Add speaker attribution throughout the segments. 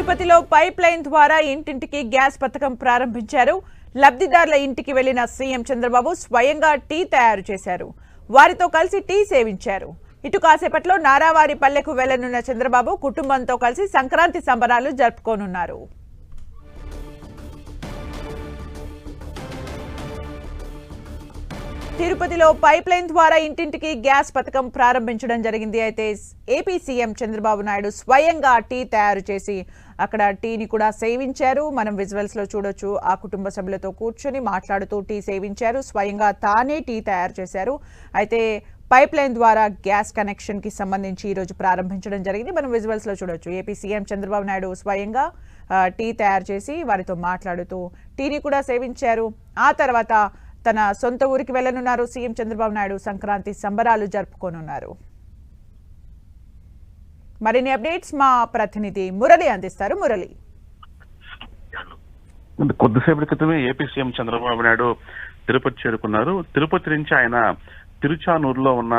Speaker 1: తిరుపతిలో pipe line ద్వారా ఇంటింటికి గ్యాస్ పథకం ప్రారంభించారు. లబ్ధిదారుల ఇంటికి వెళ్లిన సీఎం చంద్రబాబు స్వయంగా టీ తయారు చేశారు. వారితో కలిసి టీ సేవించారు. ఇటు కాసేపట్లో నారావారి పల్లెకు వెళ్లనున్న చంద్రబాబు కుటుంబంతో కలిసి సంక్రాంతి సంబరాలు జరుపుకోనున్నారు. తిరుపతిలో పైప్ లైన్ ద్వారా ఇంటింటికి గ్యాస్ పథకం ప్రారంభించడం జరిగింది. అయితే ఏపీ సీఎం చంద్రబాబు నాయుడు స్వయంగా టీ తయారు చేసి అక్కడ టీని కూడా సేవించారు. మనం విజువల్స్ లో చూడొచ్చు. ఆ కుటుంబ సభ్యులతో కూర్చొని మాట్లాడుతూ టీ సేవించారు. స్వయంగా తానే టీ తయారు చేశారు. అయితే పైప్ లైన్ ద్వారా గ్యాస్ కనెక్షన్ కి సంబంధించి ఈ రోజు ప్రారంభించడం జరిగింది. మనం విజువల్స్ లో చూడొచ్చు. ఏపీ సీఎం చంద్రబాబు నాయుడు స్వయంగా టీ తయారు చేసి వారితో మాట్లాడుతూ టీని కూడా సేవించారు. ఆ తర్వాత తన సొంత ఊరికి వెళ్లనున్నారు సీఎం చంద్రబాబు నాయుడు. సంక్రాంతి సంబరాలు జరుపుకోనున్నారు. మరిన్ని అప్డేట్స్ మా ప్రతినిధి మురళి అందిస్తారు. మురళి,
Speaker 2: కొద్దిసేపటి క్రితమే ఏపీ సీఎం చంద్రబాబు నాయుడు తిరుపతి చేరుకున్నారు. తిరుపతి నుంచి ఆయన తిరుచానూరులో ఉన్న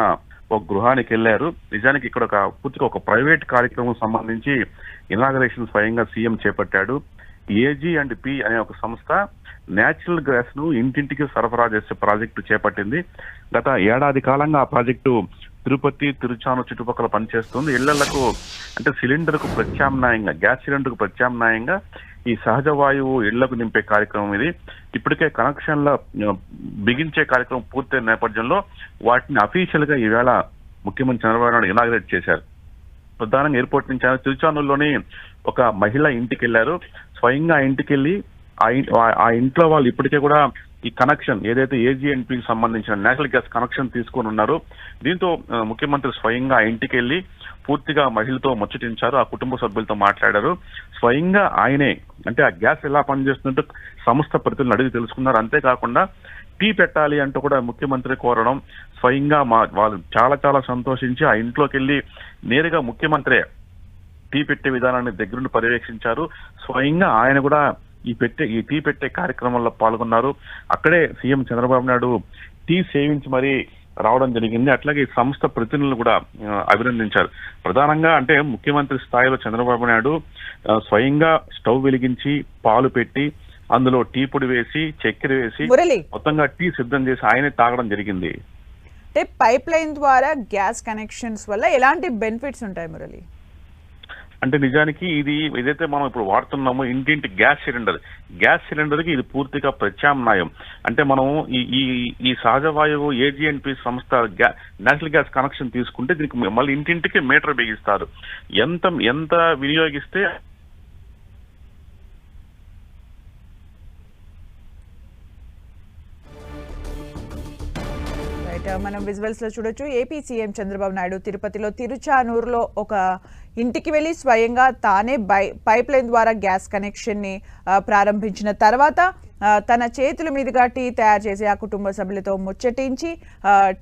Speaker 2: ఒక గృహానికి వెళ్లారు. నిజానికి ఇక్కడ పూర్తిగా ఒక ప్రైవేట్ కార్యక్రమం సంబంధించి ఇనాగరేషన్ స్వయంగా సీఎం చేపట్టాడు. AG&P అనే ఒక సంస్థ నేచురల్ గ్యాస్ ను ఇంటింటికి సరఫరా చేసే ప్రాజెక్టు చేపట్టింది. గత ఏడాది కాలంగా ఆ ప్రాజెక్టు తిరుపతి, తిరుచానూరు చుట్టుపక్కల పనిచేస్తుంది. ఇళ్లకు అంటే సిలిండర్ కు ప్రత్యామ్నాయంగా, గ్యాస్ సిలిండర్ కు ప్రత్యామ్నాయంగా ఈ సహజ వాయువు ఇళ్లకు నింపే కార్యక్రమం ఇది. ఇప్పటికే కనెక్షన్ల బిగించే కార్యక్రమం పూర్తయిన నేపథ్యంలో వాటిని అఫీషియల్ గా ఈవేళ ముఖ్యమంత్రి చంద్రబాబు నాయుడు ఇనాగ్రేట్ చేశారు. ప్రధానంగా ఎయిర్పోర్ట్ నుంచి ఆయన తిరుచానూరులోని ఒక మహిళ ఇంటికి వెళ్లారు. స్వయంగా ఆ ఇంటికి వెళ్లి ఆ ఇంట్లో వాళ్ళు ఇప్పటికే కూడా ఈ కనెక్షన్ ఏదైతే AG&Pకి సంబంధించిన నేచురల్ గ్యాస్ కనెక్షన్ తీసుకొని ఉన్నారు. దీంతో ముఖ్యమంత్రి స్వయంగా ఆ ఇంటికి వెళ్లి పూర్తిగా మహిళతో ముచ్చటించారు. ఆ కుటుంబ సభ్యులతో మాట్లాడారు. స్వయంగా ఆయనే అంటే ఆ గ్యాస్ ఎలా పనిచేస్తుందంటూ సంస్థ ప్రతినిధులను అడిగి తెలుసుకున్నారు. అంతేకాకుండా టీ పెట్టాలి అంటూ కూడా ముఖ్యమంత్రి కోరడం, స్వయంగా వాళ్ళు చాలా చాలా సంతోషించి ఆ ఇంట్లోకి వెళ్లి నేరుగా ముఖ్యమంత్రి టీ పెట్టే విధానాన్ని దగ్గరుండి పర్యవేక్షించారు. స్వయంగా ఆయన కూడా ఈ టీ పెట్టే కార్యక్రమంలో పాల్గొన్నారు. అక్కడే సీఎం చంద్రబాబు నాయుడు టీ సేవించి మరీ రావడం జరిగింది. అట్లాగే ఈ సంస్థ ప్రతినిధులు కూడా అభినందించారు. ప్రధానంగా అంటే ముఖ్యమంత్రి స్థాయిలో చంద్రబాబు నాయుడు స్వయంగా స్టవ్ వెలిగించి పాలు పెట్టి అందులో టీ పొడి వేసి చక్కెర వేసి మొత్తంగా టీ సిద్ధం చేసి ఆయనే తాగడం జరిగింది.
Speaker 1: అంటే పైప్ లైన్ ద్వారా గ్యాస్ కనెక్షన్స్ వల్ల ఎలాంటి బెనిఫిట్స్ ఉంటాయి మురళి?
Speaker 2: అంటే నిజానికి ఇది ఏదైతే మనం ఇప్పుడు వాడుతున్నామో ఇంటింటి గ్యాస్ సిలిండర్ కి ఇది పూర్తిగా ప్రత్యామ్నాయం. అంటే మనం ఈ సహజ వాయువు AG&P సంస్థ నేచురల్ గ్యాస్ కనెక్షన్ తీసుకుంటే దీనికి మళ్ళీ ఇంటింటికి మీటర్ బిగిస్తారు. ఎంత వినియోగిస్తే
Speaker 1: మనం విజువల్స్ లో చూడొచ్చు. ఏపీ సీఎం చంద్రబాబు నాయుడు తిరుపతిలో తిరుచానూరులో ఒక ఇంటికి వెళ్లి స్వయంగా తానే పైప్ లైన్ ద్వారా గ్యాస్ కనెక్షన్ ని ప్రారంభించిన తర్వాత తన చేతుల మీదుగా టీ తయారు చేసి ఆ కుటుంబ సభ్యులతో ముచ్చటించి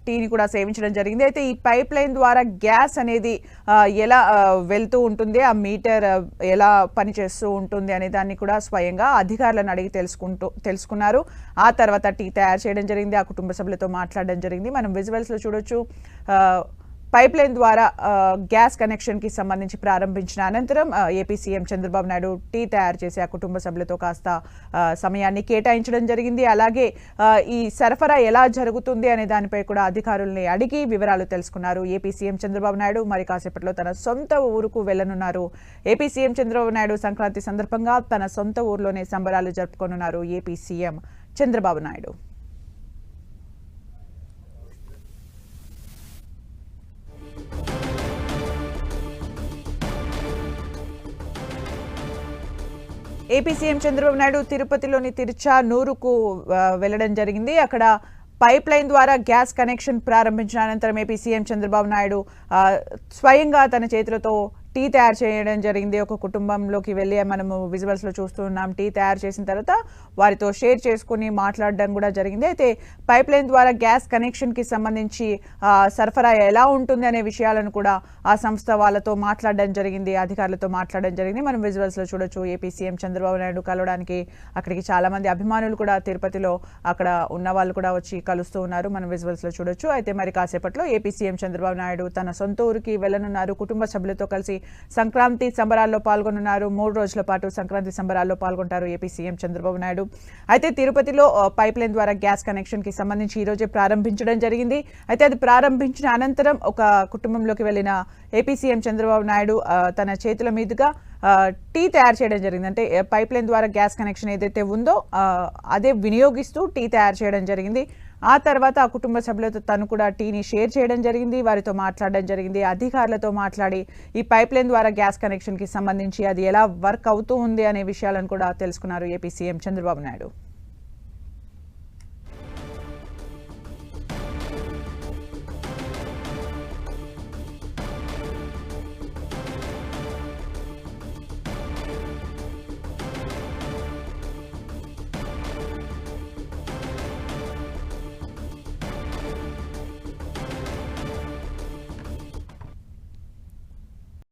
Speaker 1: టీని కూడా సేవించడం జరిగింది. అయితే ఈ పైప్ లైన్ ద్వారా గ్యాస్ అనేది ఎలా వెళ్తూ ఉంటుంది, ఆ మీటర్ ఎలా పనిచేస్తూ ఉంటుంది అనే దాన్ని కూడా స్వయంగా అధికారులను అడిగి తెలుసుకున్నారు. ఆ తర్వాత టీ తయారు చేయడం జరిగింది. ఆ కుటుంబ సభ్యులతో మాట్లాడడం జరిగింది. మనం విజువల్స్ లో చూడొచ్చు. పైప్ లైన్ ద్వారా గ్యాస్ కనెక్షన్ కి సంబంధించి ప్రారంభించిన అనంతరం AP CM Chandrababu Naidu tea తయారు చేసి ఆ కుటుంబ సభ్యులతో కాస్త సమయాన్ని కేటాయించడం జరిగింది. అలాగే ఈ సరఫరా ఎలా జరుగుతుంది అనే దానిపై కూడా అధికారుల్ని అడిగి వివరాలు తెలుసుకున్నారు. ఏపీ సీఎం చంద్రబాబు నాయుడు మరి కాసేపట్లో తన సొంత ఊరుకు వెళ్లనున్నారు. ఏపీ సీఎం చంద్రబాబు నాయుడు సంక్రాంతి సందర్భంగా తన సొంత ఊర్లోనే సంబరాలు జరుపుకోనున్నారు AP CM Chandrababu Naidu. AP CM Chandrababu Naidu తిరుపతిలోని తిరుచానూరుకు వెళ్లడం జరిగింది. అక్కడ పైప్ లైన్ ద్వారా గ్యాస్ కనెక్షన్ ప్రారంభించిన అనంతరం ఏపీ సీఎం చంద్రబాబు నాయుడు స్వయంగా తన చేతులతో టీ తయారు చేయడం జరిగింది. ఒక కుటుంబంలోకి వెళ్ళి మనము విజువల్స్ లో చూస్తున్నాం. టీ తయారు చేసిన తర్వాత వారితో షేర్ చేసుకుని మాట్లాడడం కూడా జరిగింది. అయితే పైప్ లైన్ ద్వారా గ్యాస్ కనెక్షన్ కి సంబంధించి సరఫరా ఎలా ఉంటుంది అనే విషయాలను కూడా ఆ సంస్థ వాళ్ళతో మాట్లాడడం జరిగింది, అధికారులతో మాట్లాడడం జరిగింది. మనం విజువల్స్ లో చూడొచ్చు. ఏపీ సీఎం చంద్రబాబు నాయుడు కలవడానికి అక్కడికి చాలా మంది అభిమానులు కూడా తిరుపతిలో అక్కడ ఉన్న వాళ్ళు కూడా వచ్చి కలుస్తూ ఉన్నారు. మనం విజువల్స్ లో చూడొచ్చు. అయితే మరి కాసేపట్లో ఏపీ సీఎం చంద్రబాబు నాయుడు తన సొంత ఊరికి వెళ్లనున్నారు. కుటుంబ సభ్యులతో కలిసి సంక్రాంతి సంబరాల్లో పాల్గొనున్నారు. 3 రోజుల పాటు సంక్రాంతి సంబరాల్లో పాల్గొంటారు ఏపీ సీఎం చంద్రబాబు నాయుడు. అయితే తిరుపతిలో పైప్ లైన్ ద్వారా గ్యాస్ కనెక్షన్ కి సంబంధించి ఈ రోజే ప్రారంభించడం జరిగింది. అయితే అది ప్రారంభించిన అనంతరం ఒక కుటుంబంలోకి వెళ్లిన ఏపీ సీఎం చంద్రబాబు నాయుడు తన చేతుల మీదుగా టీ తయారు చేయడం జరిగింది. అంటే పైప్ లైన్ ద్వారా గ్యాస్ కనెక్షన్ ఏదైతే ఉందో అదే వినియోగిస్తూ టీ తయారు చేయడం జరిగింది. ఆ తర్వాత ఆ కుటుంబ సభ్యులతో తను కూడా టీని షేర్ చేయడం జరిగింది, వారితో మాట్లాడడం జరిగింది. అధికారులతో మాట్లాడి ఈ పైప్ లైన్ ద్వారా గ్యాస్ కనెక్షన్ కి సంబంధించి అది ఎలా వర్క్ అవుతూ ఉంది అనే విషయాలను కూడా తెలుసుకున్నారు ఏపీ సీఎం చంద్రబాబు నాయుడు.